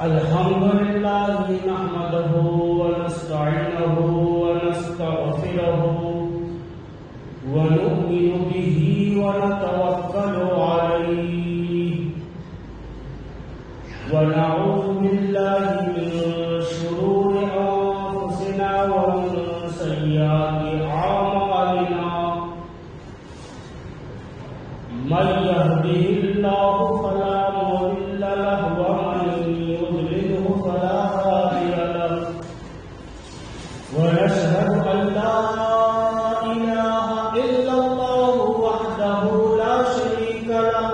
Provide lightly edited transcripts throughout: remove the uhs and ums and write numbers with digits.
الحمد لله نحمده ونستعينه ونستغفره ونؤمن به ونتوكل عليه ونعوذ بالله من شرور أنفسنا ومن سيئات أعمالنا من يهده الله فلا مضل له ومن يضلله فلا هادي له ونشهد أن لا إله إلا الله وحده لا شريك له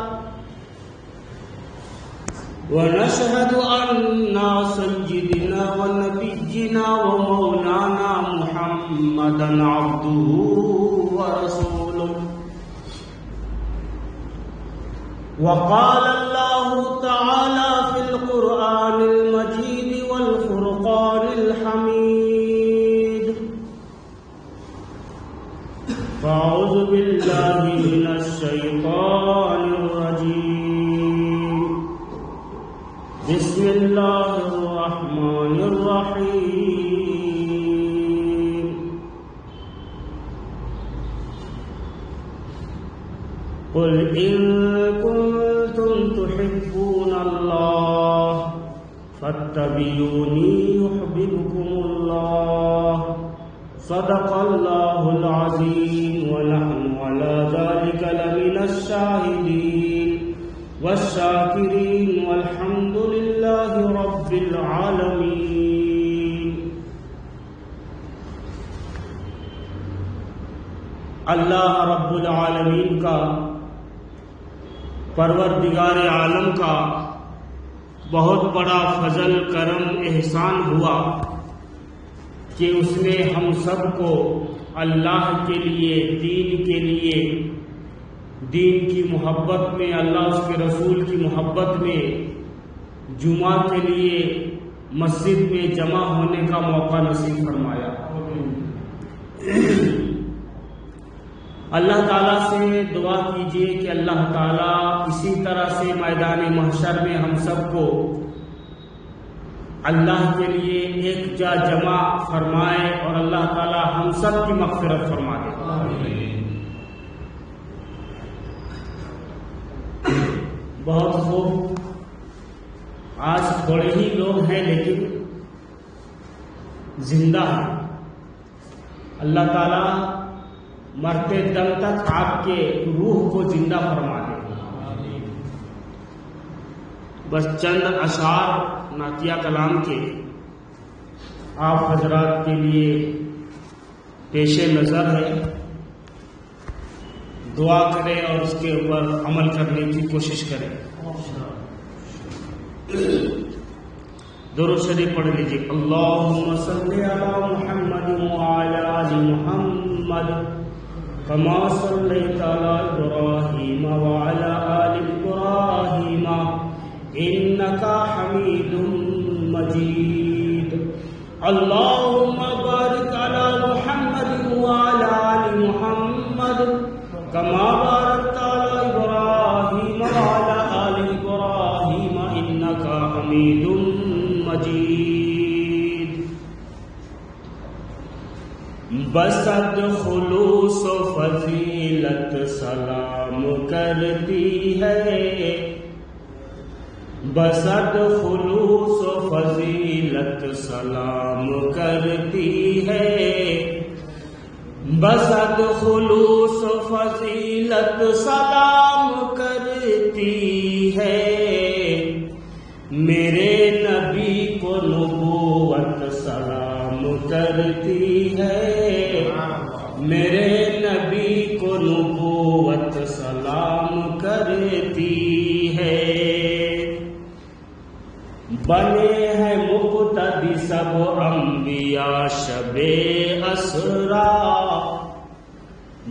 ونشهد أن سيدنا ونبينا ومولانا محمدا عبده ورسوله وقال الله تعالى في القرآن المجيد والفرقان الحميد فأعوذ بالله من الشيطان الرجيم بسم الله الرحمن الرحيم قل إن كنتم تحبون الله فاتبعوني يحببكم الله صدق الله العظيم ونحن على ذلك لمن الشاهدين والشاكرين والحمد لله رب العالمين. اللہ رب العالمین کا، پروردگار عالم کا بہت بڑا فضل کرم احسان ہوا کہ اس نے ہم سب کو اللہ کے لیے، دین کے لیے، دین کی محبت میں، اللہ اس کے رسول کی محبت میں جمعہ کے لیے مسجد میں جمع ہونے کا موقع نصیب فرمایا. اللہ تعالیٰ سے دعا کیجیے کہ اللہ تعالیٰ اسی طرح سے میدان محشر میں ہم سب کو اللہ کے لیے ایک جا جمع فرمائے اور اللہ تعالیٰ ہم سب کی مغفرت فرما دے. بہت خوب. آج تھوڑے ہی لوگ ہیں لیکن زندہ ہیں. اللہ تعالیٰ مرتے دم تک آپ کے روح کو زندہ فرما دے. بس چند اشعار نعتیہ کلام کے آپ حضرات کے لیے پیش نظر ہے. دعا کریں اور اس کے اوپر عمل کرنے کی کوشش کریں. درود شریف پڑھ لیجیے. اللہم صلی علی محمد وعلی آل محمد كما صليت على إبراهيم وعلى آل إبراهيم إنك حميد مجيد. اللهم بارك على محمد وعلى آل محمد كما باركت على إبراهيم وعلى آل إبراهيم إنك حميد مجيد. بسد خلوص و فضیلت سلام کرتی ہے. بسد خلوص و فضیلت سلام کرتی ہے. بسد خلوص و فضیلت سلام کرتی ہے. میرے نبی کو نبوت سلام کرتی ہے. میرے نبی کو نبوت سلام کرتی ہے. بنے ہیں مقتدی سب انبیاء شب اسرا.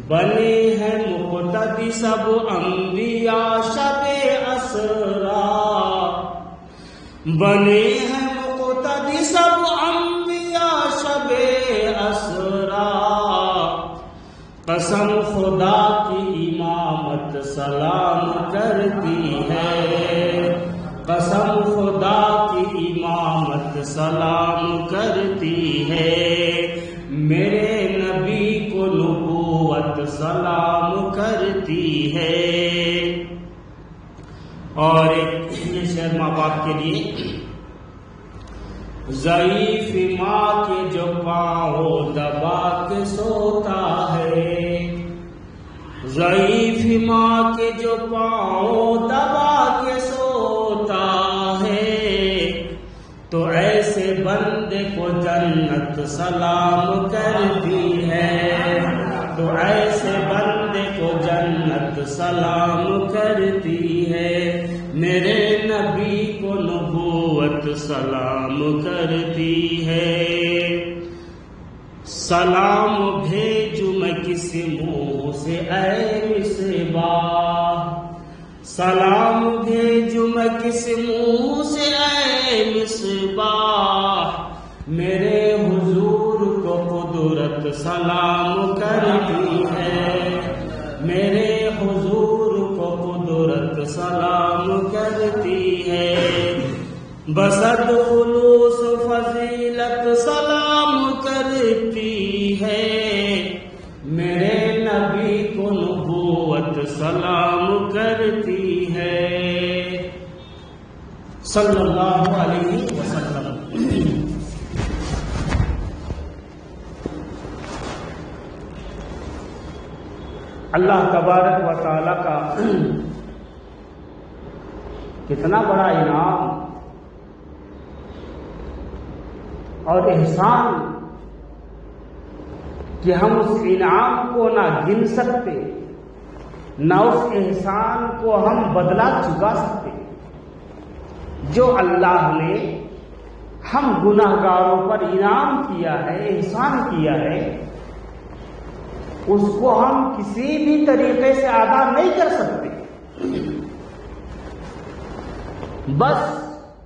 بنے ہیں مقتدی سب انبیاء شب اسرا. بنے ہیں مقتدی سب انبیاء شب اسرا. قسم خدا کی امامت سلام کرتی ہے، قسم خدا کی امامت سلام کرتی ہے، میرے نبی کو نبوت سلام کرتی ہے۔ اور یہ شعر ماں باپ کے لیے، ضعیف ماں کے جو پاؤں دبا کے سوتا ہے، ضعیف ماں کے جو پاؤں دبا کے سوتا ہے، تو ایسے بندے کو جنت سلام کرتی ہے، تو ایسے بندے کو جنت سلام کرتی ہے، میرے نبی کو نبوت سلام کرتی ہے۔ سلام بھیجوں میں کس منہ سے اے مصباح، سلام بھیجوں میں کس منہ سے اے مصباح، میرے حضور کو قدرت سلام کرتی ہے، میرے حضور کو قدرت سلام کرتی ہے، بصد خلوص فضیلت سلام کرتی ہے، میرے نبی کو نبوت سلام کرتی ہے، صلی اللہ علیہ وسلم۔ اللہ تبارک و تعالی کا کتنا بڑا انعام اور احسان کہ ہم اس انعام کو نہ گن سکتے، نہ اس احسان کو ہم بدلا چکا سکتے جو اللہ نے ہم گناہگاروں پر انعام کیا ہے، احسان کیا ہے، اس کو ہم کسی بھی طریقے سے ادا نہیں کر سکتے۔ بس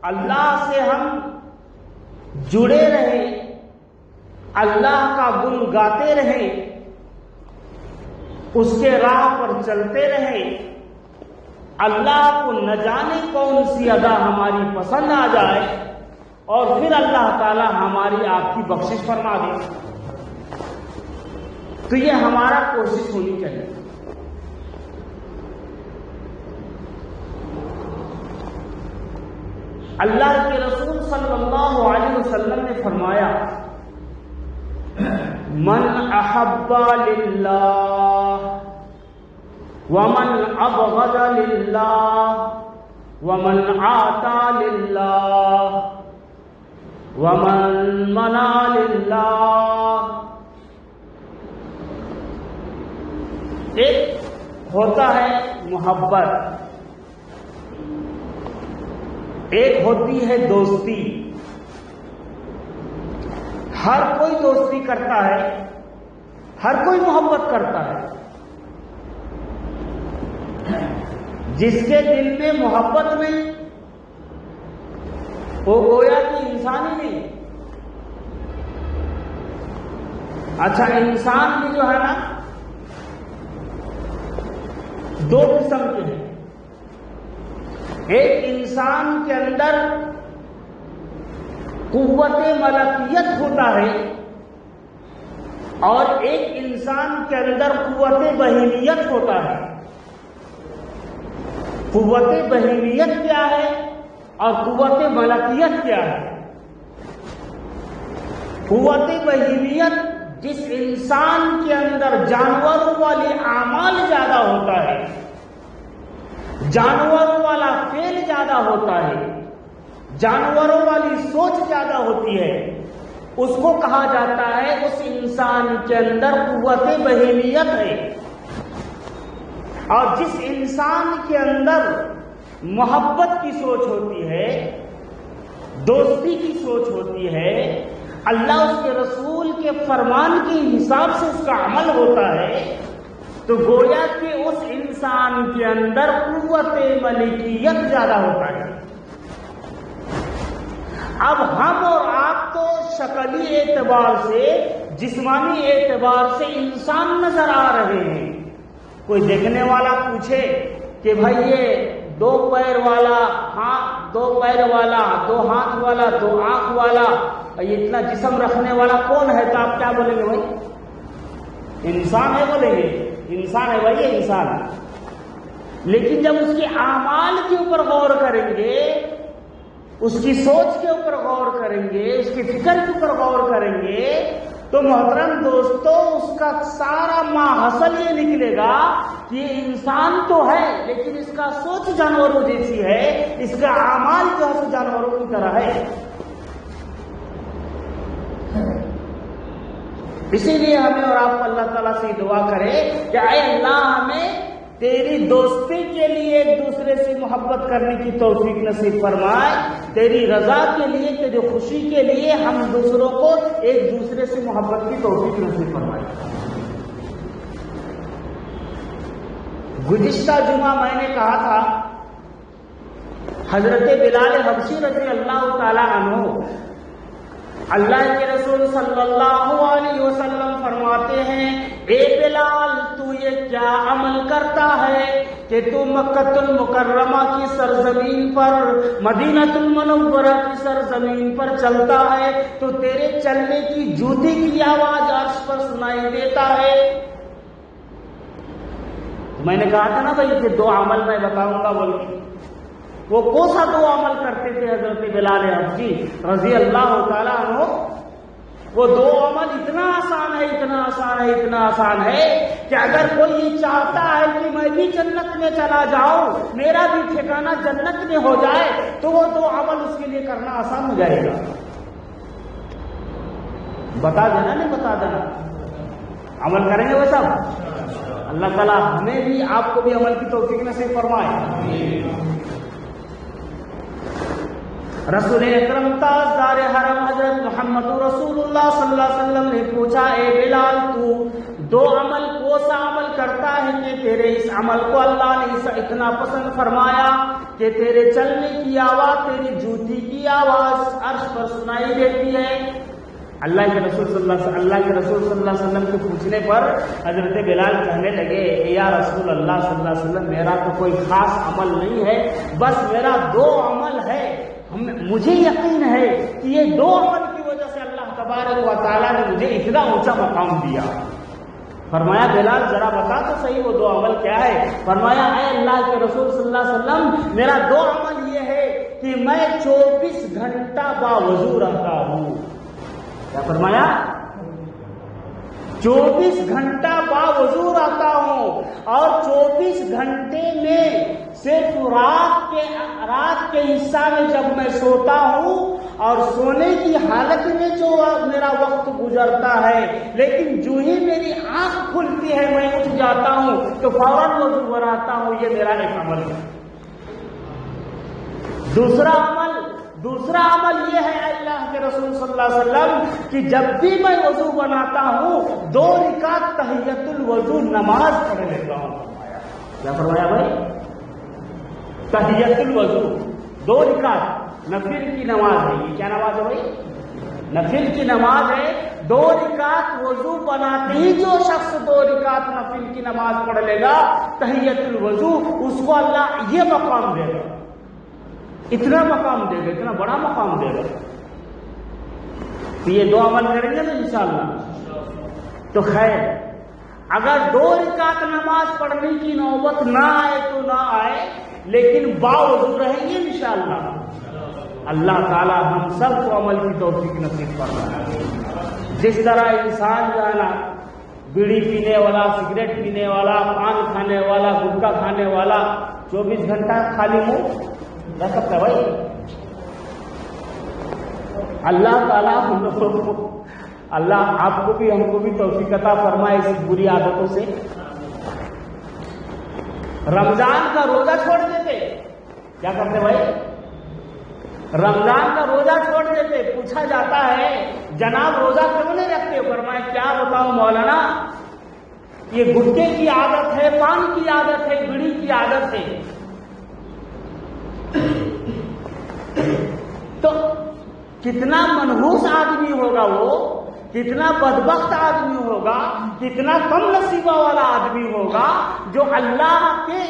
اللہ سے ہم جڑے رہیں، اللہ کا گن گاتے رہیں، اس کے راہ پر چلتے رہیں، اللہ کو نہ جانے کون سی ادا ہماری پسند آ جائے اور پھر اللہ تعالی ہماری آپ کی بخشش فرما دے۔ تو یہ ہمارا کوشش ہونی چاہیے۔ اللہ کے رسول صلی اللہ علیہ وسلم نے فرمایا، من احب للہ ومن ابغض للہ ومن عاطى للہ ومن منع للہ۔ ایک ہوتا ہے محبت، ایک ہوتی ہے دوستی۔ ہر کوئی دوستی کرتا ہے، ہر کوئی محبت کرتا ہے۔ جس کے دل میں محبت نہیں، وہ گویا کہ انسان ہی نہیں۔ اچھا، انسان بھی جو ہے نا دو قسم کے ہیں۔ ایک انسان کے اندر قوت ملکیت ہوتا ہے اور ایک انسان کے اندر قوت بہیمیت ہوتا ہے۔ قوت بہیمیت کیا ہے اور قوت ملکیت کیا ہے؟ قوت بہیمیت جس انسان کے اندر جانوروں والے اعمال زیادہ ہوتا ہے، جانوروں والا فعل زیادہ ہوتا ہے، جانوروں والی سوچ زیادہ ہوتی ہے، اس کو کہا جاتا ہے اس انسان کے اندر قوت بہیمیت ہے۔ اور جس انسان کے اندر محبت کی سوچ ہوتی ہے، دوستی کی سوچ ہوتی ہے، اللہ اس کے رسول کے فرمان کے حساب سے اس کا عمل ہوتا ہے، تو گویا کہ اس انسان کے اندر قوت ملکیت زیادہ ہوتا ہے۔ اب ہم اور آپ تو شکلی اعتبار سے، جسمانی اعتبار سے انسان نظر آ رہے ہیں، کوئی دیکھنے والا پوچھے کہ بھائی یہ دو پیر والا ہاتھ، دو پیر والا، دو ہاتھ والا، دو آنکھ والا، یہ اتنا جسم رکھنے والا کون ہے؟ تو آپ کیا بولیں گے؟ بھائی انسان ہے، بولیں گے انسان ہے بھائی، یہ انسان ہے۔ لیکن جب اس کے اعمال کے اوپر غور کریں گے، اس کی سوچ کے اوپر غور کریں گے، اس کی فکر کے اوپر غور کریں گے، تو محترم دوستو اس کا سارا ماحصل یہ نکلے گا کہ یہ انسان تو ہے لیکن اس کا سوچ جانوروں جیسی ہے، اس کا اعمال جو ہے جانوروں کی طرح ہے۔ اسی لیے ہمیں اور آپ کو اللہ تعالیٰ سے دعا کرے کہ اے اللہ ہمیں تیری دوستی کے لیے ایک دوسرے سے محبت کرنے کی توفیق نصیب فرمائے، تیری رضا کے لیے، تیری خوشی کے لیے ہم دوسروں کو ایک دوسرے سے محبت کی توفیق نصیب فرمائے۔ گزشتہ جمعہ میں نے کہا تھا حضرت بلال حبشی رضی اللہ تعالی عنہ، اللہ کے رسول صلی اللہ علیہ وسلم فرماتے ہیں اے بلال تو یہ کیا عمل کرتا ہے کہ تو مکہ المکرمہ کی سرزمین پر، مدینہ المنورہ کی سرزمین پر چلتا ہے تو تیرے چلنے کی جوتی کی آواز عرش پر سنائی دیتا ہے۔ میں نے کہا تھا نا بھائی کہ دو عمل میں بتاؤں گا بول کے، وہ کون سا دو عمل کرتے تھے حضرت بلال حبشی رضی اللہ تعالیٰ عنہ؟ وہ دو عمل اتنا آسان ہے، اتنا آسان ہے، اتنا آسان ہے کہ اگر کوئی یہ چاہتا ہے کہ میں بھی جنت میں چلا جاؤں، میرا بھی ٹھکانہ جنت میں ہو جائے، تو وہ دو عمل اس کے لیے کرنا آسان ہو جائے گا۔ بتا دینا، نہیں بتا دینا، عمل کریں گے وہ سب۔ اللہ تعالیٰ ہمیں بھی آپ کو بھی عمل کی توفیق نصیب فرمائے۔ رسول اکرم تاجدار حرم حضرت محمد رسول اللہ صلی اللہ علیہ وسلم نے پوچھا اے بلال تو دو عمل کو سا عمل کرتا ہے کہ تیرے اس عمل کو اللہ نے اتنا پسند فرمایا کہ تیرے چلنے کی آواز، تیری جوتی کی آواز عرش پر سنائی دیتی ہے؟ اللہ کے رسول صلی اللہ علیہ وسلم کے پوچھنے پر حضرت بلال کہنے لگے یا رسول اللہ صلی اللہ علیہ وسلم میرا تو کوئی خاص عمل نہیں ہے، بس میرا دو عمل ہے، مجھے یقین ہے کہ یہ دو عمل کی وجہ سے اللہ تبارک و تعالیٰ نے مجھے اتنا اونچا مقام دیا۔ فرمایا بلال ذرا بتا تو صحیح وہ دو عمل کیا ہے؟ فرمایا اے اللہ کے رسول صلی اللہ علیہ وسلم میرا دو عمل یہ ہے کہ میں 24 گھنٹہ باوضو رہتا ہوں۔ کیا فرمایا؟ 24 گھنٹہ باوضو رہتا ہوں، اور 24 گھنٹے میں صرف رات کے حصہ میں جب میں سوتا ہوں اور سونے کی حالت میں جو میرا وقت گزرتا ہے، لیکن جو ہی میری آنکھ کھلتی ہے میں اٹھ جاتا ہوں تو فوراً وضو بناتا ہوں۔ یہ میرا ایک عمل ہے۔ دوسرا عمل یہ ہے اللہ کے رسول صلی اللہ علیہ وسلم کہ جب بھی میں وضو بناتا ہوں 2 رکعت تحیۃ الوضو نماز پڑھ لیتا ہوں۔ کیا فرمایا بھائی؟ تحیۃ الوضو 2 رکعت نفل کی نماز ہے۔ یہ کیا نماز ہے بھائی؟ نفل کی نماز ہے۔ 2 رکعت وضو بناتے ہی جو شخص 2 رکعت نفل کی نماز پڑھ لے گا تحیۃ الوضو، اس کو اللہ یہ مقام دے گا، اتنا مقام دے گا، اتنا بڑا مقام دے گا۔ تو یہ 2 عمل کریں گے نا انشاءاللہ۔ تو خیر اگر 2 رکعت نماز پڑھنے کی نوبت نہ آئے تو نہ آئے، لیکن باوضو رہیں گے انشاءاللہ۔ اللہ تعالی ہم سب کو عمل کی توفیق نصیب فرمائے۔ جس طرح انسان جو ہے نا بیڑی پینے والا، سگریٹ پینے والا، پان کھانے والا، گٹکا کھانے والا 24 گھنٹہ خالی منہ رہ سکتا ہے بھائی؟ اللہ تعالیٰ ہم لوگوں کو، اللہ آپ کو بھی ہم کو بھی توفیق عطا فرمائے اس بری عادتوں سے۔ رمضان کا روزہ چھوڑ دیتے، کیا کرتے بھائی؟ رمضان کا روزہ چھوڑ دیتے۔ پوچھا جاتا ہے جناب روزہ کیوں نہیں رکھتے؟ فرمایا کیا بتاؤں مولانا، یہ گٹکے کی عادت ہے، پان کی عادت ہے، بیڑی کی عادت ہے۔ تو کتنا منحوس آدمی ہوگا وہ کتنا بدبخت آدمی ہوگا، کتنا کم نصیبہ والا آدمی ہوگا جو اللہ کے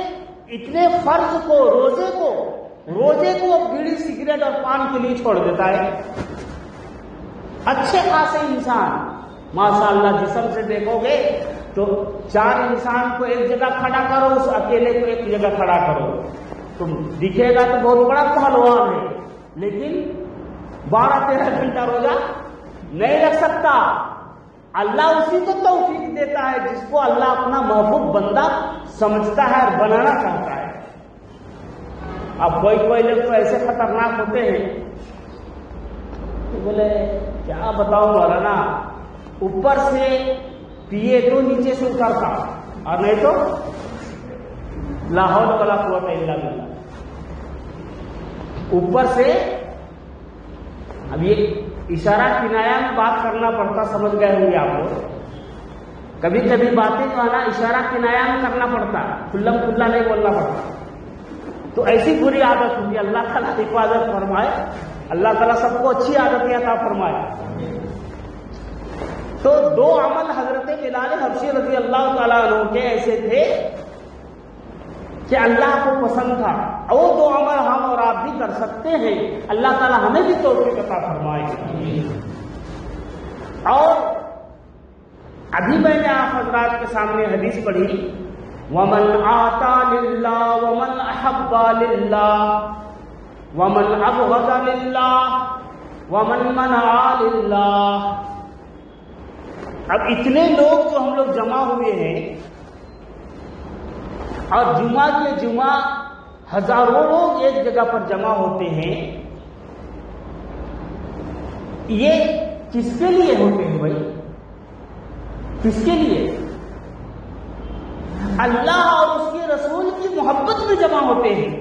اتنے فرض کو، روزے کو بیڑی سگریٹ اور پان کے لیے چھوڑ دیتا ہے۔ اچھے خاصے انسان ماشاء اللہ جسم سے دیکھو گے تو 4 انسان کو ایک جگہ کھڑا کرو، اس اکیلے کو ایک جگہ کھڑا کرو، تم دکھے گا تو بہت بڑا پہلوان ہے، لیکن 12-13 گھنٹہ روزہ نہیں رکھ سکتا۔ اللہ اسی کو توفیق دیتا ہے جس کو اللہ اپنا محبوب بندہ سمجھتا ہے اور بنانا چاہتا ہے۔ اب کوئی لوگ تو ایسے خطرناک ہوتے ہیں کہ بولے کیا بتاؤں مولانا، اوپر سے پیے تو نیچے سے اترتا اور نہیں تو لا حول ولا قوت الا باللہ۔ اوپر سے اب یہ اشارہ کنایا میں بات کرنا پڑتا، سمجھ گئے ہوں گے آپ لوگ۔ کبھی کبھی باتیں جو ہے نا اشارہ کنایا میں کرنا پڑتا، کھلم کھلا نہیں بولنا پڑتا۔ تو ایسی بری عادت ہوگی، اللہ تعالیٰ حفاظت فرمائے، اللہ تعالیٰ سب کو اچھی عادتیں عطا فرمائے۔ تو 2 عمل حضرت بلال حبشی رضی اللہ تعالیٰ عنہ کے ایسے تھے کہ اللہ کو پسند تھا، اور 2 عمل ہم اور آپ بھی کر سکتے ہیں، اللہ تعالیٰ ہمیں بھی توفیق عطا فرمائے۔ اور ابھی میں نے آپ حضرات کے سامنے حدیث پڑھی، وَمَنْ آتَى لِلَّهِ وَمَنْ أَحَبَّ لِلَّهِ وَمَنْ أَبْغَضَ لِلَّهِ وَمَنْ مَنَعَ لِلَّهِ۔ اب اتنے لوگ جو ہم لوگ جمع ہوئے ہیں اور جمعہ کے جمعہ ہزاروں لوگ ایک جگہ پر جمع ہوتے ہیں، یہ کس کے لیے ہوتے ہیں بھائی؟ کس کے لیے؟ اللہ اور اس کے رسول کی محبت میں جمع ہوتے ہیں،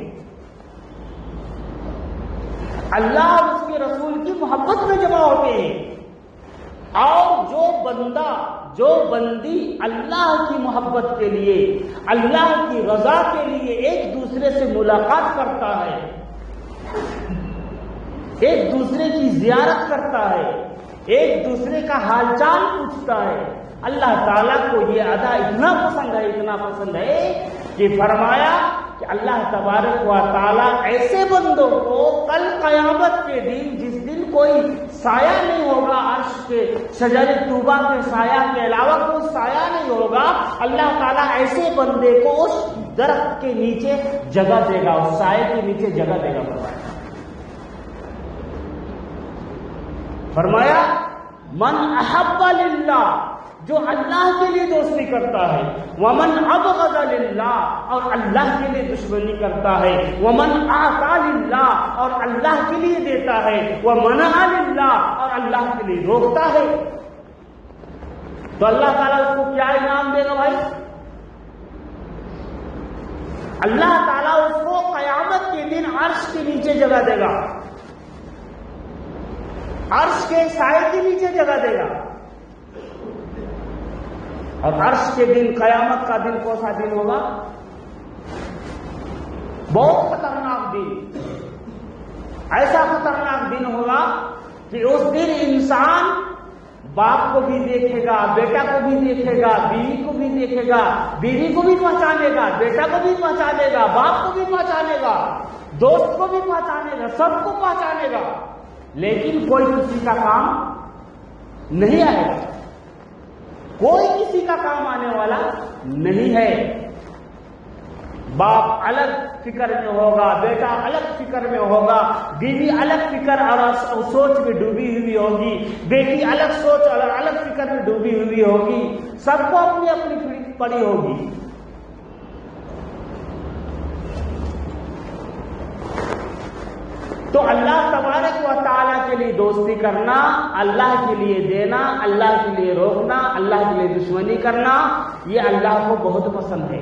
اللہ اور اس کے رسول کی محبت میں جمع ہوتے ہیں۔ اور جو بندہ، جو بندی اللہ کی محبت کے لیے، اللہ کی رضا کے لیے ایک دوسرے سے ملاقات کرتا ہے، ایک دوسرے کی زیارت کرتا ہے، ایک دوسرے کا حال چال پوچھتا ہے، اللہ تعالیٰ کو یہ ادا اتنا پسند ہے کہ فرمایا کہ اللہ تبارک و تعالیٰ ایسے بندوں کو کل قیامت کے دن، جس دن کوئی سایہ نہیں ہوگا عرش کے، شجر طوبہ کے سایہ کے علاوہ کوئی سایہ نہیں ہوگا، اللہ تعالیٰ ایسے بندے کو اس درخت کے نیچے جگہ دے گا، اس سائے کے نیچے جگہ دے گا۔ فرمایا من احب للہ، جو اللہ کے لیے دوستی کرتا ہے، ومن ابغض للہ، اور اللہ کے لیے دشمنی کرتا ہے، ومن اعطى للہ، اور اللہ کے لیے دیتا ہے، ومنع للہ، اور اللہ کے لیے روکتا ہے، تو اللہ تعالیٰ اس کو کیا انعام دے گا بھائی؟ اللہ تعالیٰ اس کو قیامت کے دن عرش کے نیچے جگہ دے گا، عرش کے سائے کے نیچے جگہ دے گا۔ اور عرش کے دن، قیامت کا دن کون سا دن ہوگا؟ بہت خطرناک دن، ایسا خطرناک دن ہوگا کہ اس دن انسان باپ کو بھی دیکھے گا، بیٹا کو بھی دیکھے گا، بیوی کو بھی دیکھے گا، بیوی کو بھی پہچانے گا، بیٹا کو بھی پہچانے گا، باپ کو بھی پہچانے گا، دوست کو بھی پہچانے گا، سب کو پہچانے گا، لیکن کوئی کسی کا کام نہیں آئے گا، کوئی کسی کا کام آنے والا نہیں ہے۔ باپ الگ فکر میں ہوگا، بیٹا الگ فکر میں ہوگا، بیوی الگ فکر اور سوچ میں ڈوبی ہوئی ہوگی، بیٹی الگ سوچ اور الگ فکر میں ڈوبی ہوئی ہوگی، سب کو اپنی اپنی پڑی ہوگی۔ تو اللہ تبارک و تعالیٰ کے لیے دوستی کرنا، اللہ کے لیے دینا، اللہ کے لیے روکنا، اللہ کے لیے دشمنی کرنا، یہ اللہ کو بہت پسند ہے۔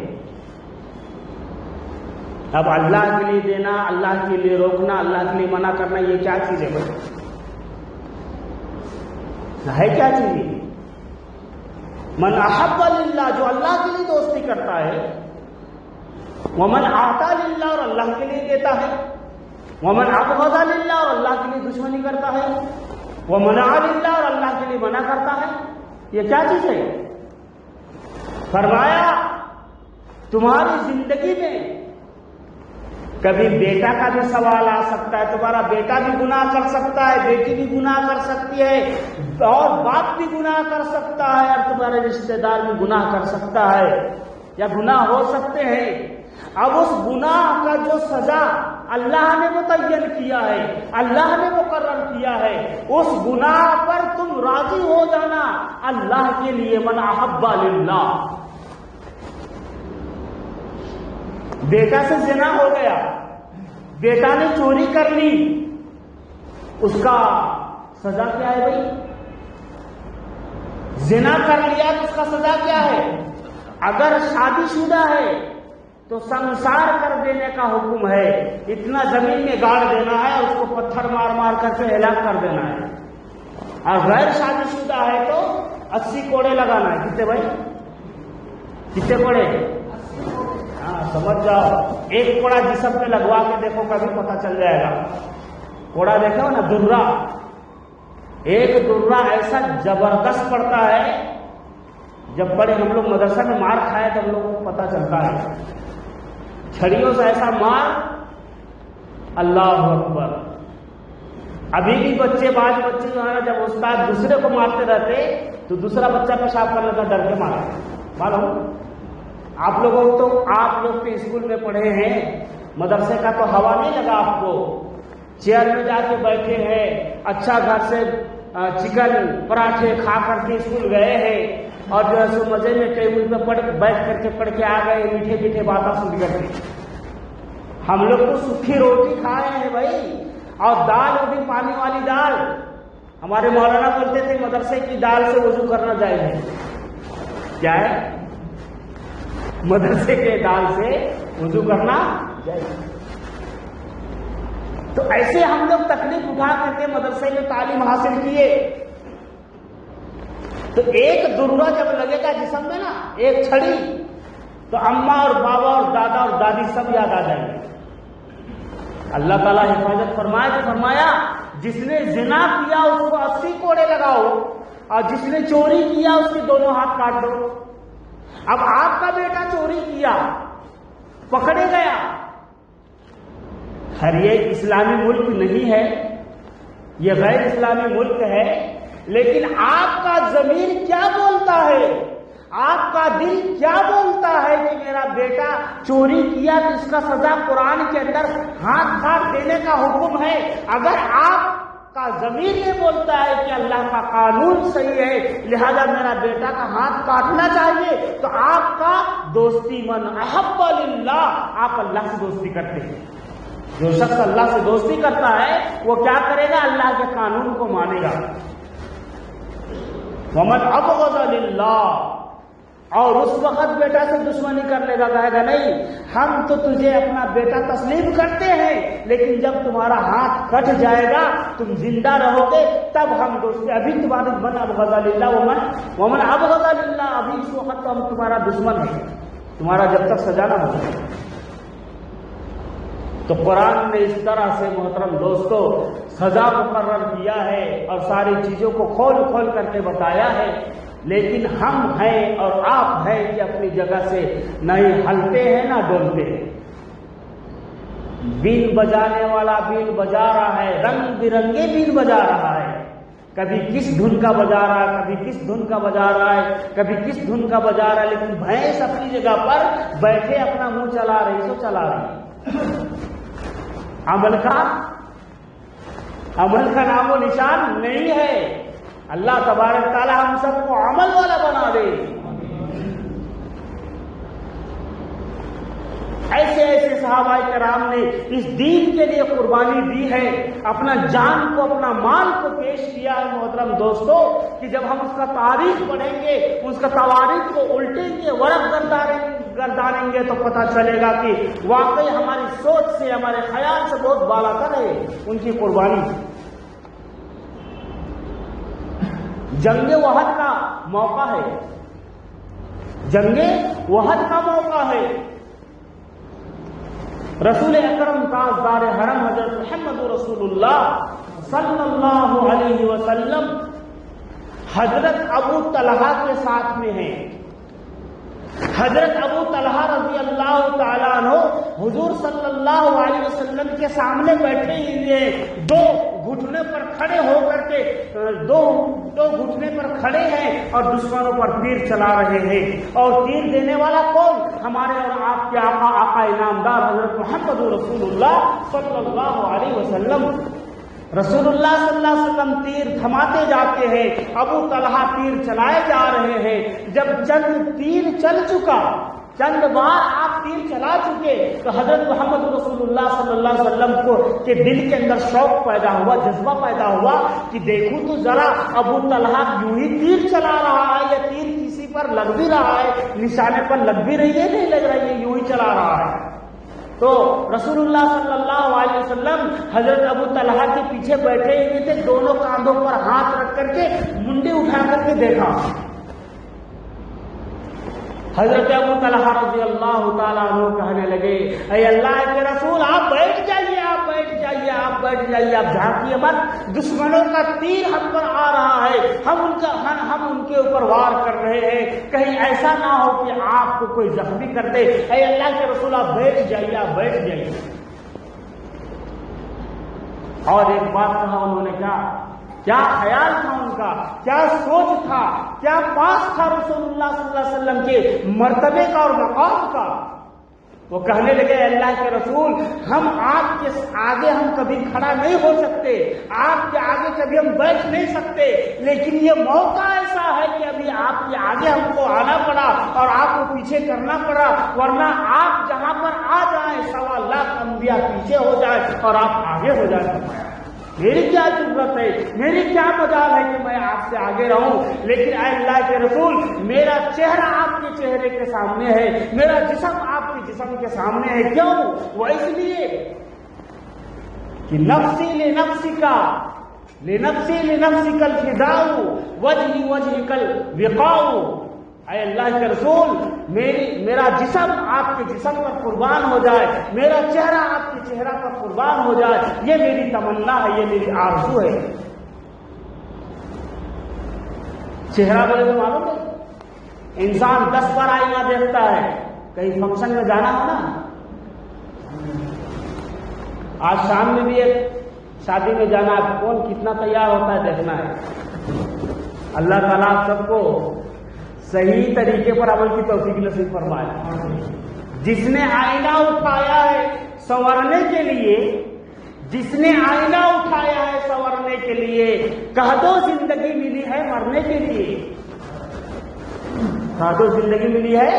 اب اللہ کے لیے دینا، اللہ کے لیے روکنا، اللہ کے لیے منع کرنا، یہ کیا چیز ہے بھائی؟ ہے کیا چیز ہے؟ من احب للہ، جو اللہ کے لیے دوستی کرتا ہے، ومن اعطى للہ، اور اللہ کے لیے دیتا ہے، ومن ابغض للہ، اور اللہ کے لیے دشمنی کرتا ہے، ومنع للہ، اور اللہ کے لیے منع کرتا ہے. یہ کیا چیز ہے؟ فرمایا تمہاری زندگی میں کبھی بیٹا کا بھی سوال آ سکتا ہے، تمہارا بیٹا بھی گناہ کر سکتا ہے، بیٹی بھی گناہ کر سکتی ہے، اور باپ بھی گناہ کر سکتا ہے، اور تمہارے رشتہ دار بھی گناہ کر سکتا ہے، یا گناہ ہو سکتے ہیں. اب اس گناہ کا جو سزا اللہ نے متعین کیا ہے، اللہ نے مقرر کیا ہے، اس گناہ پر تم راضی ہو جانا اللہ کے لیے. من احب للہ. بیٹا سے زنا ہو گیا، بیٹا نے چوری کر لی، اس کا سزا کیا ہے بھائی؟ زنا کر لیا تو اس کا سزا کیا ہے؟ اگر شادی شدہ ہے تو سنسار کر دینے کا حکم ہے، اتنا زمین میں گاڑ دینا ہے اور اس کو پتھر مار مار کر کے ہلاک کر دینا ہے. اور غیر شادی شدہ ہے تو 80 کوڑے لگانا ہے. کتنے بھائی؟ کتنے کوڑے؟ ہاں سمجھ جاؤ. ایک کوڑا جسم پہ لگوا کے دیکھو، کبھی پتہ چل جائے گا. کوڑا دیکھو نا، درہ، ایک درہ ایسا زبردست پڑتا ہے. جب بڑے ہم لوگ مدرسہ میں مار کھائے تو ہم لوگوں کو پتہ چلتا ہے. چھڑیوں سے ایسا مار، اللہ اکبر. ابھی بھی بچے، بعض بچے جو ہے نا، جب استاد دوسرے کو مارتے رہتے تو دوسرا بچہ پیشاب کرنے کا ڈر کے مارا. معلوم آپ لوگ تو اسکول میں پڑھے ہیں، مدرسے کا تو ہوا نہیں لگا آپ کو. چیئر میں جا کے بیٹھے ہیں، اچھا گھر سے چکن پراٹھے کھا کر کے اسکول گئے ہیں، اور جو ہے سو مزے میں ٹیبل پہ بیٹھ کر کے پڑھ کے آ گئے، میٹھے میٹھے باتیں سن کر کے. ہم لوگ تو سوکھی روٹی کھائے ہیں بھائی، اور دال، وہ بھی پانی والی دال. ہمارے مولانا بولتے تھے مدرسے کی دال سے وضو کرنا جائز ہے. کیا ہے؟ مدرسے کے دال سے وضو کرنا جائز. تو ایسے ہم لوگ تکلیف اٹھا کر کے مدرسے میں تعلیم حاصل کیے. تو ایک درہ جب لگے گا جسم میں نا، ایک چھڑی، تو اماں اور بابا اور دادا اور دادی سب یاد آ جائیں گے. اللہ تعالیٰ حفاظت فرمائے تو فرمایا جس نے زنا کیا اس کو 80 کوڑے لگاؤ، اور جس نے چوری کیا اس کے دونوں ہاتھ کاٹ دو. اب آپ کا بیٹا چوری کیا، پکڑے گیا. خیر یہ اسلامی ملک نہیں ہے، یہ غیر اسلامی ملک ہے، لیکن آپ کا ضمیر کیا بولتا ہے، آپ کا دل کیا بولتا ہے کہ میرا بیٹا چوری کیا تو اس کا سزا قرآن کے اندر ہاتھ کاٹ دینے کا حکم ہے. اگر آپ کا ضمیر یہ بولتا ہے کہ اللہ کا قانون صحیح ہے لہذا میرا بیٹا کا ہاتھ کاٹنا چاہیے، تو آپ کا دوستی من احب للہ، آپ اللہ سے دوستی کرتے ہیں. جو شخص اللہ سے دوستی کرتا ہے وہ کیا کرے گا؟ اللہ کے قانون کو مانے گا. ومن ابغض للہ، اور اس وقت بیٹا سے دشمنی کر لے گا، کہے گا نہیں ہم تو تجھے اپنا بیٹا تسلیم کرتے ہیں، لیکن جب تمہارا ہاتھ کٹ جائے گا، تم زندہ رہو گے، تب ہم دوستے. ابھی تمہاری من ابغض للہ ومن ابغض للہ، ابھی اس وقت تو ہم تمہارا دشمن ہے، تمہارا جب تک سزا نہ ہو جائے. تو قرآن نے اس طرح سے محترم دوستو سزا مقرر کیا ہے اور ساری چیزوں کو کھول کھول کر کے بتایا ہے. لیکن ہم ہیں اور آپ ہیں کہ اپنی جگہ سے نہ ہی ہلتے ہیں نہ ڈولتے ہیں. بیل بجانے والا بیل بجا رہا ہے، رنگ برنگے بیل بجا رہا ہے. کبھی کس دھن کا بجا رہا ہے، کبھی کس دھن کا بجا رہا ہے، کبھی کس دھن کا بجا رہا ہے، لیکن بھینس اپنی جگہ پر بیٹھے اپنا منہ چلا رہی سو چلا رہی. عمل کا نام و نشان نہیں ہے. اللہ تبارک تعالی ہم سب کو عمل والا بنا دے. ایسے ایسے صحابہ کرام نے اس دین کے لیے قربانی دی ہے، اپنا جان کو اپنا مال کو پیش کیا ہے. محترم دوستو کہ جب ہم اس کا تاریخ پڑھیں گے، اس کا تواریخ کو الٹیں گے، ورق گردانیں گے، تو پتہ چلے گا کہ واقعی ہماری سوچ سے، ہمارے خیال سے بہت بالا تر ہے ان کی قربانی. جنگ وحد کا موقع ہے، جنگ وحد کا موقع ہے. رسول اکرم تاجدار حرم حضرت محمد رسول اللہ صلی اللہ علیہ وسلم حضرت ابو طلحہ کے ساتھ میں ہیں. حضرت ابو طلحہ رضی اللہ تعالیٰ عنہ حضور صلی اللہ علیہ وسلم کے سامنے بیٹھے ہوئے، دو گھٹنے پر کھڑے ہو کر کے دو گھٹنے پر کھڑے ہیں اور دشمنوں پر تیر چلا رہے ہیں. اور تیر دینے والا کون؟ ہمارے اور آپ کے آقا انعامدار حضرت محمد رسول اللہ صلی اللہ علیہ وسلم. رسول اللہ صلی اللہ علیہ وسلم تیر تھماتے جاتے ہیں، ابو طلحہ تیر چلائے جا رہے ہیں. جب چند تیر چل چکا، چند بار آپ تیر چلا چکے تو حضرت محمد رسول اللہ صلی اللہ علیہ وسلم کو کے دل کے اندر شوق پیدا ہوا، جذبہ پیدا ہوا کہ دیکھوں تو ذرا ابو طلحہ یوں ہی تیر چلا رہا ہے یا تیر کسی پر لگ بھی رہا ہے، نشانے پر لگ بھی رہی ہے، نہیں لگ رہی ہے، یوں ہی چلا رہا ہے. تو رسول اللہ صلی اللہ علیہ وسلم حضرت ابو طلحہ کے پیچھے بیٹھے ہوئے تھے، دونوں کاندھوں پر ہاتھ رکھ کر کے منڈی اٹھا کر کے دیکھا. حضرت ابو طلحہ رضی اللہ تعالیٰ عنہ کہنے لگے، اے اللہ کے رسول آپ بیٹھ جائیے، آپ بیٹھ جائیے، آپ بیٹھ جائیے، آپ جھانکیے مت، دشمنوں کا تیر ہم پر آ رہا ہے، ہم ان کے اوپر وار کر رہے ہیں، کہیں ایسا نہ ہو کہ آپ کو کوئی زخمی کر دے. اے اللہ کے رسول آپ بیٹھ جائیے، آپ بیٹھ جائیے. اور ایک بات کہا انہوں نے، کیا خیال تھا ان کا، کیا سوچ تھا، کیا پاس تھا رسول اللہ صلی اللہ علیہ وسلم کے مرتبے کا اور مقام کا. وہ کہنے لگے، اللہ کے رسول ہم آپ کے آگے ہم کبھی کھڑا نہیں ہو سکتے، آپ کے آگے کبھی ہم بیٹھ نہیں سکتے، لیکن یہ موقع ایسا ہے کہ ابھی آپ کے آگے ہم کو آنا پڑا اور آپ کو پیچھے کرنا پڑا، ورنہ آپ جہاں پر آ جائیں 1.25 لاکھ انبیاء پیچھے ہو جائیں اور آپ آگے ہو جائیں. میری کیا ضرورت ہے، میری کیا مجال ہے کہ میں آپ سے آگے رہوں، لیکن اے اللہ کے رسول میرا چہرہ آپ کے چہرے کے سامنے ہے، میرا جسم آپ کے جسم کے سامنے ہے. کیوں؟ وہ اس لیے کہ نفسی لنفسک الفداء وجہی وجہک الوقاء. اے اللہ کے رسول میرا جسم آپ کے جسم پر قربان ہو جائے، میرا چہرہ آپ کے چہرہ پر قربان ہو جائے، یہ میری تمنا ہے، یہ میری آرزو ہے. چہرہ بولے تو معلوم ہے، انسان 10 بار آئینہ دیکھتا ہے. کہیں فنکشن میں جانا ہو نا، آج شام میں بھی ایک شادی میں جانا ہے، کون کتنا تیار ہوتا ہے دیکھنا ہے. اللہ تعالیٰ سب کو صحیح طریقے پر عمل کی توفیق نصیب فرمائے. جس نے آئینہ اٹھایا ہے سنورنے کے لیے، جس نے آئینہ اٹھایا ہے سنورنے کے لیے، کہہ دو زندگی ملی ہے مرنے کے لیے، کہہ دو زندگی ملی ہے.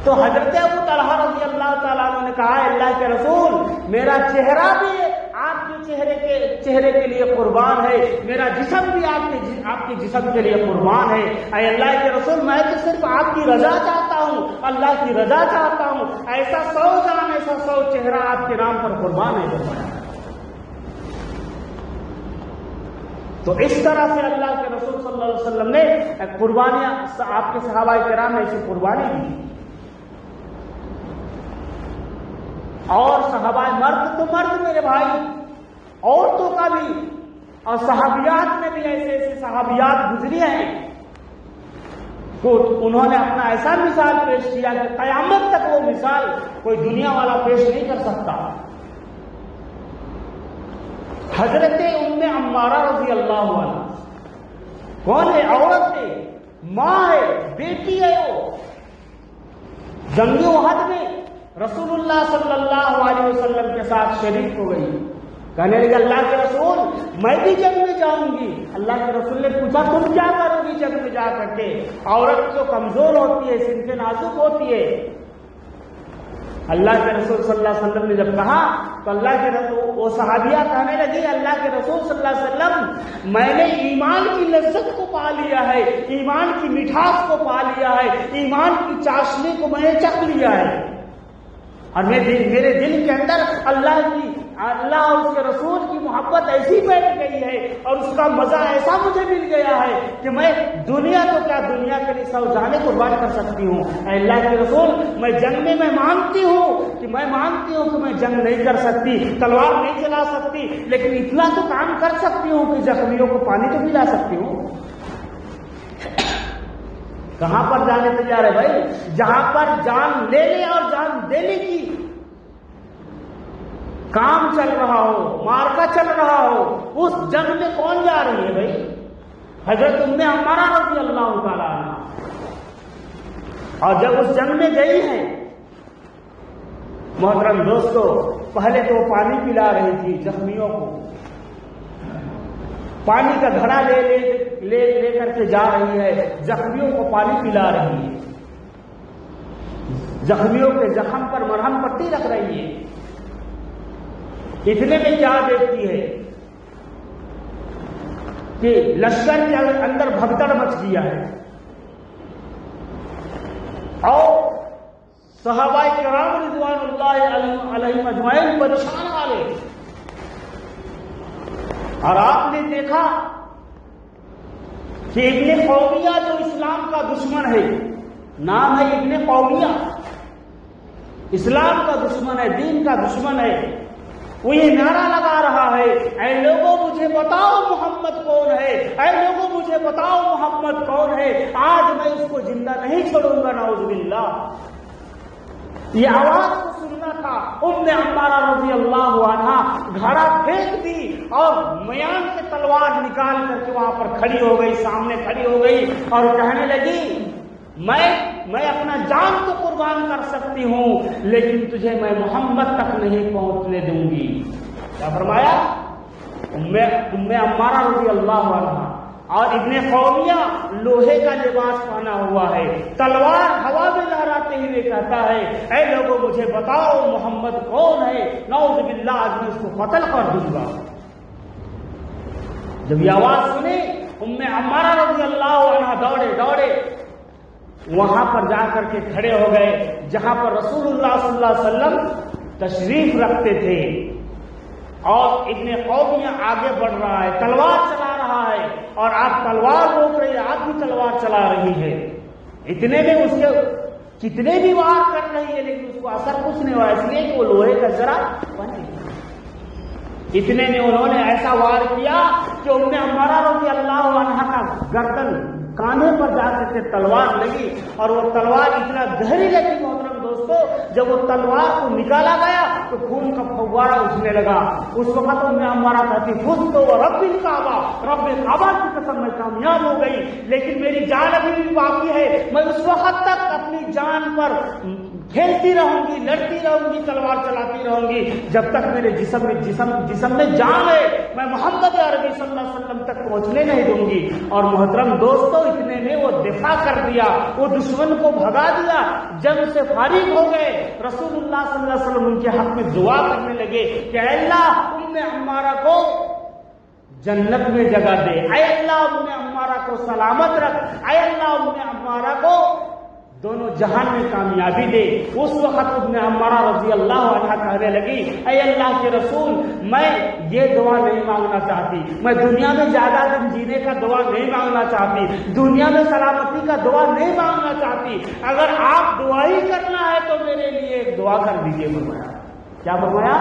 تو حضرت ابو طلحہ رضی اللہ تعالیٰ عنہ نے کہا، اللہ کے رسول میرا چہرہ بھی آپ کے چہرے کے لیے قربان ہے، میرا جسم بھی آپ کے جسم کے لیے قربان ہے. اے اللہ کے رسول میں تو صرف آپ کی رضا چاہتا ہوں، اللہ کی رضا چاہتا ہوں، ایسا 100 جان، ایسا 100 چہرہ آپ کے نام پر قربان ہے. تو اس طرح سے اللہ کے رسول صلی اللہ علیہ وسلم نے قربانیاں آپ کے صحابہ کرام نے ایسی قربانی دی. اور صحابہ مرد تو مرد میرے بھائی، عورتوں کا بھی، اور صحابیات میں بھی ایسے صحابیات گزری ہیں تو انہوں نے اپنا ایسا مثال پیش کیا کہ قیامت تک وہ مثال کوئی دنیا والا پیش نہیں کر سکتا. حضرت ام عمارہ رضی اللہ عنہ کون ہے؟ عورت ہے، ماں ہے، بیٹی ہے. وہ جنگ احد میں رسول اللہ صلی اللہ علیہ وسلم کے ساتھ شریک ہو گئی. کہنے لگے اللہ کے رسول میں بھی جنگ میں جاؤں گی. اللہ کے رسول نے پوچھا تم کیا کرو گی جنگ میں جا کر کے؟ عورت تو کمزور ہوتی ہے، صنف نازک ہوتی ہے. اللہ کے رسول صلی اللہ علیہ وسلم نے جب کہا تو اللہ کے رسول وہ صحابیہ کہنے لگی اللہ کے رسول صلی اللہ علیہ وسلم میں نے ایمان کی لذت کو پا لیا ہے، ایمان کی مٹھاس کو پا لیا ہے، ایمان کی چاشنی کو میں نے چکھ لیا ہے، اور میرے دل کے اندر اللہ اور اس کے رسول کی محبت ایسی بیٹھ گئی ہے اور اس کا مزہ ایسا مجھے مل گیا ہے کہ میں دنیا تو کیا، دنیا کے لیے 100 جانیں قربان کر سکتی ہوں۔ اے اللہ کے رسول، میں جنگ میں مانتی ہوں کہ میں جنگ نہیں کر سکتی، تلوار نہیں چلا سکتی، لیکن اتنا تو کام کر سکتی ہوں کہ زخمیوں کو پانی تو پلا سکتی ہوں۔ کہاں پر جانے تیار ہے بھائی؟ جہاں پر جان لینے اور جان دینے کی کام چل رہا ہو، مارکا چل رہا ہو، اس جنگ میں کون جا رہی ہے بھائی؟ حضرت ام عمارہ رضی اللہ تعالیٰ عنہ۔ اور جب اس جنگ میں گئی ہیں محترم دوستو، پہلے تو وہ پانی پلا رہی تھی زخمیوں کو، پانی کا گھڑا لے کر کے جا رہی ہے، زخمیوں کو پانی پلا رہی ہے، زخمیوں کے زخم پر مرہم پٹی رکھ رہی ہے۔ اتنے میں کیا دیکھتی ہے کہ لشکر کے اندر بھگدڑ مچ گیا ہے اور صحابہ کرام رضوان اللہ علیہم اجمعین پریشان والے، اور آپ نے دیکھا کہ ابن قومیہ جو اسلام کا دشمن ہے، نام ہے ابن قومیہ، اسلام کا دشمن ہے، دین کا دشمن ہے، وہ یہ نعرہ لگا رہا ہے، اے لوگوں مجھے بتاؤ محمد کون ہے، اے لوگوں مجھے بتاؤ محمد کون ہے، آج میں اس کو زندہ نہیں چھوڑوں گا، نعوذ باللہ۔ یہ آواز کو سننا تھا۔ ام عمارہ رضی اللہ عنہا گھڑا پھینک دی اور میان سے تلوار نکال کر کے وہاں پر کھڑی ہو گئی، سامنے کھڑی ہو گئی اور کہنے لگی میں اپنا جان تو قربان کر سکتی ہوں، لیکن تجھے میں محمد تک نہیں پہنچنے دوں گی۔ کیا فرمایا؟ ام عمارہ رضی اللہ عنہا اور ابن قومیہ لوہے کا لباس پہنا ہوا ہے، تلوار ہوا میں لہراتے ہوئے کہتا ہے، اے لوگوں مجھے بتاؤ محمد کون ہے، نعوذ باللہ آج میں اس کو قتل کر دوں گا۔ جب یہ آواز سنی ام عمارہ رضی اللہ عنہ دوڑے وہاں پر جا کر کے کھڑے ہو گئے جہاں پر رسول اللہ صلی اللہ علیہ وسلم تشریف رکھتے تھے، اور ابن قومیہ آگے بڑھ رہا ہے، تلوار چلا رہا ہے، اور آپ تلوار روک رہی ہے، آپ بھی تلوار چلا رہی ہے۔ اتنے میں اس کے کتنے بھی وار کر رہی ہے لیکن اس کو اثر کچھ نہیں ہوا، اس لیے کہ وہ لوہے کا ذرا بن گیا۔ اتنے میں انہوں نے ایسا وار کیا کہ ام عمارہ رضی اللہ عنہا کا گردن کاندھے پر جا کے تلوار لگی، اور وہ تلوار اتنا گہری لگی محترم دوستو، جب وہ تلوار کو نکالا گیا تو خون کا فوارہ اٹھنے لگا۔ اس وقت ام عمارہ کہتی فزت و رب الکعبہ، رب کعبہ کی قسم میں کامیاب ہو گئی، لیکن میری جان ابھی بھی باقی ہے، میں اس وقت تک اپنی جان پر کھیلتی رہوں گی، لڑتی رہوں گی، تلوار چلاتی رہوں گی، جب تک میرے جسم میں جان ہے، میں محمد عربی صلی اللہ علیہ وسلم تک پہنچنے نہیں دوں گی۔ اور محترم دوستو، اتنے میں وہ دفاع کر دیا، وہ دشمن کو بھگا دیا، جنگ سے فارغ ہو گئے۔ رسول اللہ صلی اللہ علیہ وسلم ان کے حق میں دعا کرنے لگے کہ اے اللہ ام عمارہ کو جنت میں جگہ دے، اے اللہ ام عمارہ کو سلامت رکھ، اے اللہ ام عمارہ کو دونوں جہان میں کامیابی دے۔ اس وقت ابن عمارہ رضی اللہ عنہ کہنے لگی، اے اللہ کے رسول، میں یہ دعا نہیں مانگنا چاہتی، میں دنیا میں زیادہ دن جینے کا دعا نہیں مانگنا چاہتی، دنیا میں سلامتی کا دعا نہیں مانگنا چاہتی، اگر آپ دعا ہی کرنا ہے تو میرے لیے ایک دعا کر دیجیے۔ فرمایا، کیا فرمایا؟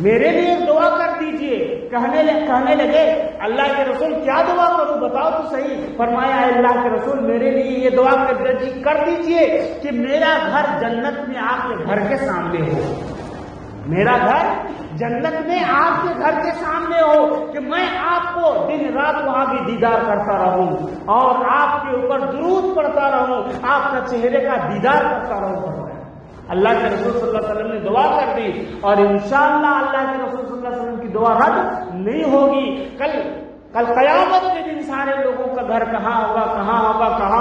میرے لیے ایک دعا کر دیجئے۔ کہنے لگے اللہ کے رسول کیا دعا کروں، بتاؤ تو صحیح۔ فرمایا اے اللہ کے رسول میرے لیے یہ دعا کر دیجئے کہ میرا گھر جنت میں آپ کے گھر کے سامنے ہو، میرا گھر جنت میں آپ کے گھر کے سامنے ہو، کہ میں آپ کو دن رات وہاں بھی دیدار کرتا رہوں اور آپ کے اوپر درود پڑھتا رہوں، آپ کا چہرے کا دیدار کرتا رہوں۔ اللہ کے رسول صلی اللہ علیہ وسلم نے دعا کر دی، اور انشاءاللہ اللہ کے رسول صلی اللہ علیہ وسلم کی دعا رد نہیں ہوگی۔ کل قیامت کے دن سارے لوگوں کا گھر کہاں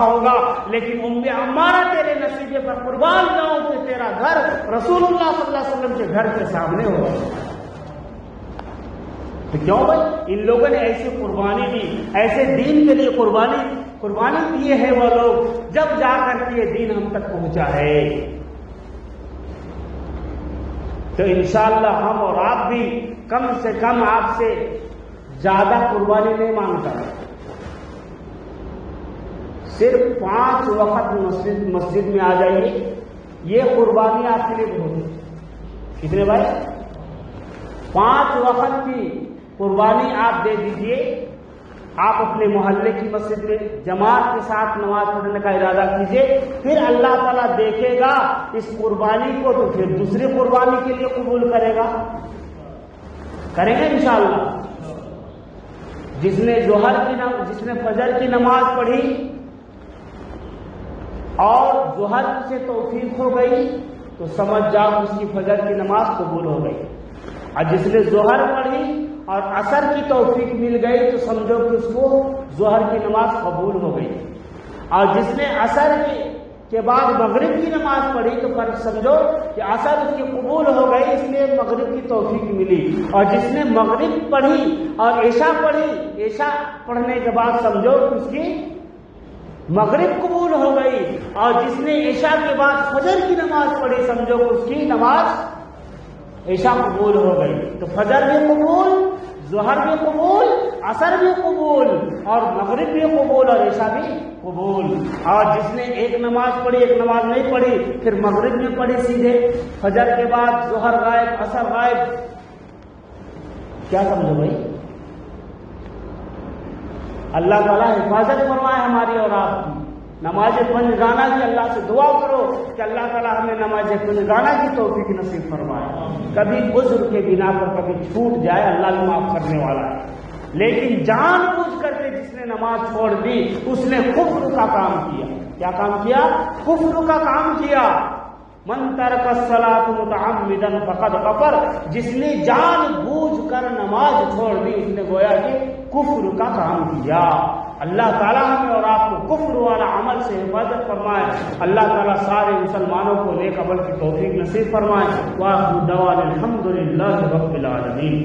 ہوگا، لیکن ام عمارہ تیرے نصیبے پر قربان جاؤں کہ تیرا گھر رسول اللہ صلی اللہ علیہ وسلم کے گھر کے سامنے ہوگا۔ تو کیوں بھائی ان لوگوں نے ایسی قربانی دی، ایسے دین کے لیے قربانی دیے ہیں وہ لوگ، جب جا کر کے یہ دین ہم تک پہنچا ہے۔ تو انشاءاللہ ہم اور آپ بھی کم سے کم آپ سے زیادہ قربانی نہیں مانگتا، صرف 5 وقت مسجد میں آ جائیے، یہ قربانی آپ کے لیے بہت ہے۔ کتنے بھائی؟ 5 وقت کی قربانی آپ دے دیجئے۔ آپ اپنے محلے کی مسجد میں جماعت کے ساتھ نماز پڑھنے کا ارادہ کیجئے، پھر اللہ تعالیٰ دیکھے گا اس قربانی کو تو پھر دوسری قربانی کے لیے قبول کرے گا، کریں گے انشاءاللہ۔ جس نے فجر کی نماز پڑھی اور ظہر سے توفیق ہو گئی تو سمجھ جاؤ اس کی فجر کی نماز قبول ہو گئی، اور جس نے ظہر پڑھی اور عصر کی توفیق مل گئی تو سمجھو کہ اس کو ظہر کی نماز قبول ہو گئی، اور جس نے عصر کے بعد مغرب کی نماز پڑھی تو فرض سمجھو کہ عصر اس کی قبول ہو گئی، اس لیے مغرب کی توفیق ملی، اور جس نے مغرب پڑھی اور عشاء پڑھی، عشاء پڑھنے کے بعد سمجھو کہ اس کی مغرب قبول ہو گئی، اور جس نے عشاء کے بعد فجر کی نماز پڑھی سمجھو کہ اس کی نماز عشاء قبول ہو گئی۔ تو فجر بھی قبول، ظہر بھی قبول، عصر بھی قبول، اور مغرب بھی قبول، اور عشاء بھی قبول۔ اور جس نے ایک نماز پڑھی ایک نماز نہیں پڑھی، پھر مغرب میں پڑھی سیدھے، فجر کے بعد ظہر غائب، عصر غائب، کیا سمجھو بھائی؟ اللہ تعالیٰ حفاظت فرمائے ہماری اور آپ کی۔ نماز پنجگانہ کی اللہ سے دعا کرو کہ اللہ تعالیٰ ہمیں نماز پنجگانہ کی توفیق نصیب فرمائے۔ کبھی عذر کے بنا پر کبھی چھوٹ جائے، اللہ بھی معاف کرنے والا ہے، لیکن جان بوجھ کر کے جس نے نماز چھوڑ دی اس نے کفر کا کام کیا۔ کیا کام کیا؟ کفر کا کام کیا۔ من ترک الصلاۃ متعمدا فقد کفر، جس نے جان بوجھ کر نماز چھوڑ دی اس نے گویا کہ کفر کا کام کیا۔ اللہ تعالیٰ ہمیں اور آپ کو کفر والا عمل سے حفاظت فرمائے۔ اللہ تعالیٰ سارے مسلمانوں کو نیک عمل کی توفیق نصیب فرمائے۔ وآخر دعوانا الحمد للہ رب العالمین۔